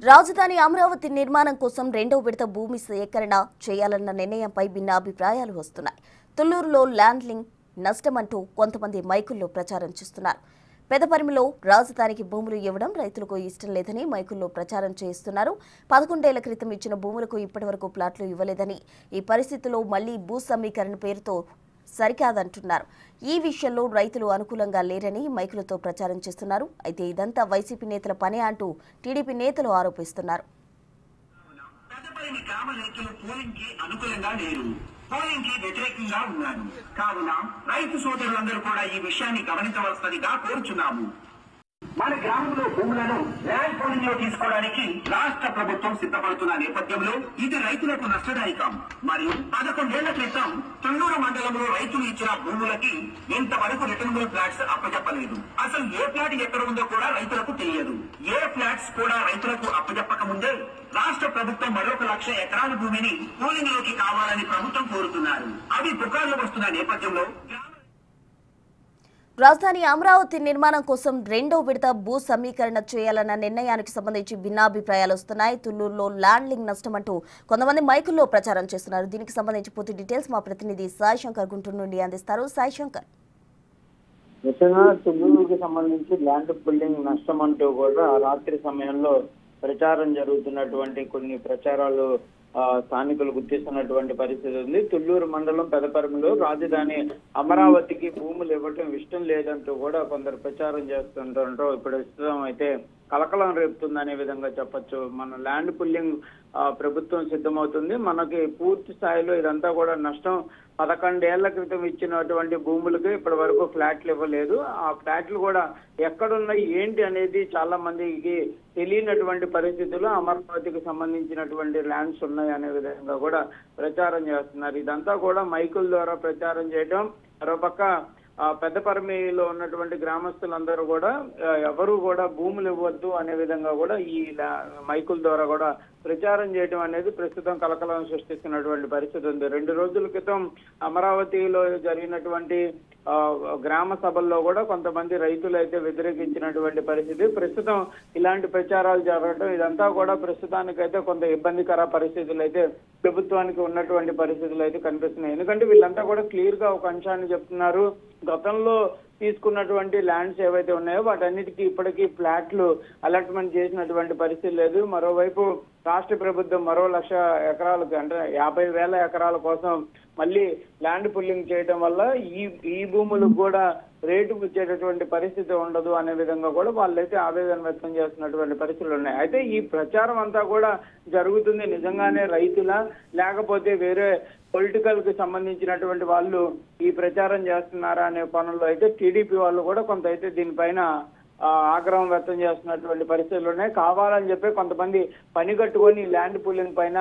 రాజధాని అమరావతి నిర్మాణం కోసం రెండో విడత భూమి సేకరణ చేయాలన్న నిర్ణయంపై భిన్నాభిప్రాయాలు వస్తున్నాయి. తుళ్లూరులో ల్యాండ్లింగ్ నష్టమంటూ కొంతమంది మైకుల్లో ప్రచారం చేస్తున్నారు. పెదపరిమిలో రాజధానికి భూములు ఇవ్వడం రైతులకు ఇష్టం లేదని మైకుల్లో ప్రచారం చేస్తున్నారు. 11 ఏళ్ల క్రితం ఇచ్చిన భూములకు ఇప్పటివరకు ప్లాట్లు ఇవ్వలేదని, ఈ పరిస్థితుల్లో మళ్లీ భూ సమీకరణ పేరుతో సరికాదంటున్నారు. ఈ విషయంలో రైతులు అనుకూలంగా లేరని మైకులతో ప్రచారం చేస్తున్నారు. అయితే ఇదంతా వైసీపీ నేతల పనే అంటూ టీడీపీ నేతలు ఆరోపిస్తున్నారు. పోలింగ్ కి వ్యతిరేకంగా ఉన్నారు. కావున రైతు సోదరులందరూ కూడా ఈ విషయాన్ని గమనించవలసిందిగా కోరుచున్నాము. మన గ్రామంలో భూములను ల్యాండ్ పోలింగ్ లో తీసుకోవడానికి రాష్ట్ర ప్రభుత్వం సిద్ధపడుతున్న నేపథ్యంలో ఇది రైతులకు నష్టదాయకం. మరియు 11 ఏళ్ల క్రితం తుళ్లూరు మండలంలో రైతులు ఇచ్చిన భూములకి ఇంతవరకు రిటర్నబుల్ ఫ్లాట్స్ అప్పచెప్పలేదు. అసలు ఏ ఫ్లాట్ ఎక్కడ ఉందో కూడా రైతులకు తెలియదు. ఏ ఫ్లాట్స్ కూడా రైతులకు అప్పచెప్పక ముందే రాష్ట్ర ప్రభుత్వం మరొక 1,00,000 ఎకరాల భూమిని పోలింగ్ లోకి కావాలని ప్రభుత్వం కోరుతున్నారు. అవి పుకార్లు వస్తున్న నేపథ్యంలో రాజధాని అమరావతి నిర్మాణం కోసం రెండో విడత భూ సమీకరణ చేయాలన్న నిర్ణయానికి సంబంధించి భిన్నాభిప్రాయాలు వస్తున్నాయి. తుళ్లూరులో ల్యాండ్లింగ్ నష్టమంటూ కొంతమంది మైకుల్లో ప్రచారం చేస్తున్నారు. దీనికి సంబంధించి పూర్తి డీటెయిల్స్ మా ప్రతినిధి సాయి శంకర్ గుంటూరు నుండి అందిస్తారు. సాయి శంకర్, ముఖ్యంగా తుళ్లూరుకి సంబంధించి ల్యాండ్ పుల్లింగ్ నష్టం అంటూ కూడా రాత్రి సమయంలో ప్రచారం జరుగుతున్నటువంటి కొన్ని ప్రచారాలు స్థానికులు గుర్తిస్తున్నటువంటి పరిస్థితి ఉంది. తుళ్లూరు మండలం పెదపరిమిలో రాజధాని అమరావతికి భూములు ఇవ్వటం ఇష్టం లేదంటూ కూడా కొందరు ప్రచారం చేస్తుంటారు. ఇప్పుడు ప్రస్తుతం అయితే కలకలం రేపుతుందనే విధంగా చెప్పొచ్చు. మన ల్యాండ్ పుల్లింగ్ ప్రభుత్వం సిద్ధమవుతుంది. మనకి పూర్తి స్థాయిలో ఇదంతా కూడా నష్టం. 11 ఏళ్ల క్రితం ఇచ్చినటువంటి భూములకి ఇప్పటి వరకు ఫ్లాట్లు ఇవ్వలేదు. ఆ ఫ్లాట్లు కూడా ఎక్కడున్నాయి ఏంటి అనేది చాలా మందికి తెలియనటువంటి పరిస్థితుల్లో అమరావతికి సంబంధించినటువంటి ల్యాండ్స్ ఉన్నాయి అనే విధంగా కూడా ప్రచారం చేస్తున్నారు. ఇదంతా కూడా మైకుల ద్వారా ప్రచారం చేయడం. మరోపక్క పెద్దపరిమిలో ఉన్నటువంటి గ్రామస్తులందరూ కూడా ఎవరు కూడా భూములు ఇవ్వద్దు అనే విధంగా కూడా ఈ మైకుల ద్వారా కూడా ప్రచారం చేయడం అనేది ప్రస్తుతం కలకలం సృష్టిస్తున్నటువంటి పరిస్థితి ఉంది. 2 రోజుల క్రితం అమరావతిలో జరిగినటువంటి గ్రామ సభల్లో కూడా కొంతమంది రైతులు అయితే వ్యతిరేకించినటువంటి పరిస్థితి. ప్రస్తుతం ఇలాంటి ప్రచారాలు జరగడం ఇదంతా కూడా ప్రస్తుతానికైతే కొంత ఇబ్బందికర పరిస్థితులు అయితే ప్రభుత్వానికి ఉన్నటువంటి పరిస్థితులు అయితే కనిపిస్తున్నాయి. ఎందుకంటే వీళ్ళంతా కూడా క్లియర్ గా ఒక అంశాన్ని చెప్తున్నారు. గతంలో తీసుకున్నటువంటి ల్యాండ్స్ ఏవైతే ఉన్నాయో వాటన్నిటికీ ఇప్పటికీ ఫ్లాట్లు అలాట్మెంట్ చేసినటువంటి పరిస్థితి లేదు. మరోవైపు రాష్ట్ర ప్రభుత్వం మరో 1,00,000 ఎకరాలకు అంటే 50,000 ఎకరాల కోసం మళ్ళీ ల్యాండ్ పుల్లింగ్ చేయడం వల్ల ఈ భూములకు కూడా రేటు ఇచ్చేటటువంటి పరిస్థితి ఉండదు అనే విధంగా కూడా వాళ్ళైతే ఆవేదన వ్యక్తం చేస్తున్నటువంటి పరిస్థితులు ఉన్నాయి. అయితే ఈ ప్రచారం అంతా కూడా జరుగుతుంది నిజంగానే రైతుల లేకపోతే వేరే పొలిటికల్ కి సంబంధించినటువంటి వాళ్ళు ఈ ప్రచారం చేస్తున్నారా అనే పనుల్లో అయితే టీడీపీ వాళ్ళు కూడా కొంత అయితే దీనిపైన ఆగ్రహం వ్యక్తం చేస్తున్నటువంటి పరిస్థితులు ఉన్నాయి. కావాలని చెప్పి కొంతమంది పని కట్టుకొని ల్యాండ్ పూలింగ్ పైన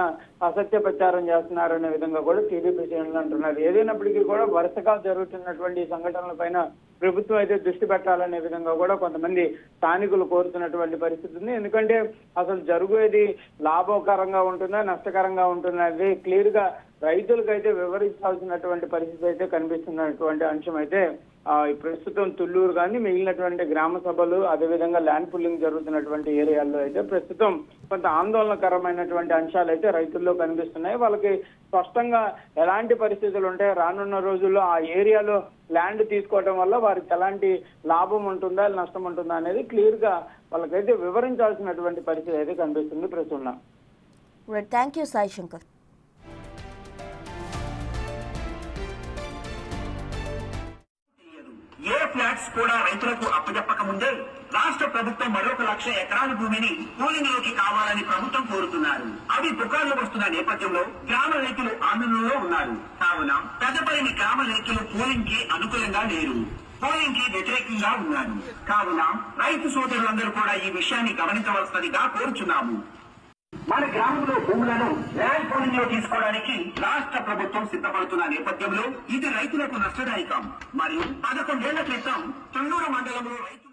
అసత్య ప్రచారం చేస్తున్నారనే విధంగా కూడా టీడీపీ శ్రేణులు అంటున్నారు. ఏదైనప్పటికీ కూడా వరుసగా జరుగుతున్నటువంటి సంఘటనల పైన ప్రభుత్వం అయితే దృష్టి పెట్టాలనే విధంగా కూడా కొంతమంది స్థానికులు కోరుతున్నటువంటి పరిస్థితి ఉంది. ఎందుకంటే అసలు జరుగుయేది లాభకరంగా ఉంటుందా నష్టకరంగా ఉంటుందా అనేది క్లియర్ గా రైతులకైతే వివరించాల్సినటువంటి పరిస్థితి అయితే కనిపిస్తున్నటువంటి అంశం అయితే ప్రస్తుతం తుళ్లూరు కానీ మిగిలినటువంటి గ్రామ సభలు అదేవిధంగా ల్యాండ్ పుల్లింగ్ జరుగుతున్నటువంటి ఏరియాల్లో అయితే ప్రస్తుతం కొంత ఆందోళనకరమైనటువంటి అంశాలు అయితే రైతుల్లో కనిపిస్తున్నాయి. వాళ్ళకి స్పష్టంగా ఎలాంటి పరిస్థితులు ఉంటాయి, రానున్న రోజుల్లో ఆ ఏరియాలో ల్యాండ్ తీసుకోవడం వల్ల వారికి ఎలాంటి లాభం ఉంటుందా నష్టం ఉంటుందా అనేది క్లియర్ గా వాళ్ళకైతే వివరించాల్సినటువంటి పరిస్థితి అయితే కనిపిస్తుంది ప్రస్తుతం. Thank you Sai Shankar. A flats కూడా రైతులకు అప్పచెప్పక ముందే రాష్ట్ర ప్రభుత్వం మరొక 1,00,000 ఎకరాల భూమిని పోలింగ్ లోకి కావాలని ప్రభుత్వం కోరుతున్నారు. అవి పుకార్లు వస్తున్న నేపథ్యంలో గ్రామ రైతులు ఆందోళనలో ఉన్నారు. కావున పెద్దపల్లి గ్రామ రైతులు పోలింగ్ కి అనుకూలంగా లేరు, పోలింగ్ కి వ్యతిరేకంగా ఉన్నారు. కావున రైతు సోదరులందరూ కూడా ఈ విషయాన్ని గమనించవలసిందిగా కోరుచున్నాము. మన గ్రామంలో భూములను ల్యాండ్ పోలింగ్ లో తీసుకోవడానికి రాష్ట్ర ప్రభుత్వం సిద్ధపడుతున్న నేపథ్యంలో ఇది రైతులకు నష్టదాయకం. మరియు 11 ఏళ్ల క్రితం తుళ్లూరు మండలంలో రైతు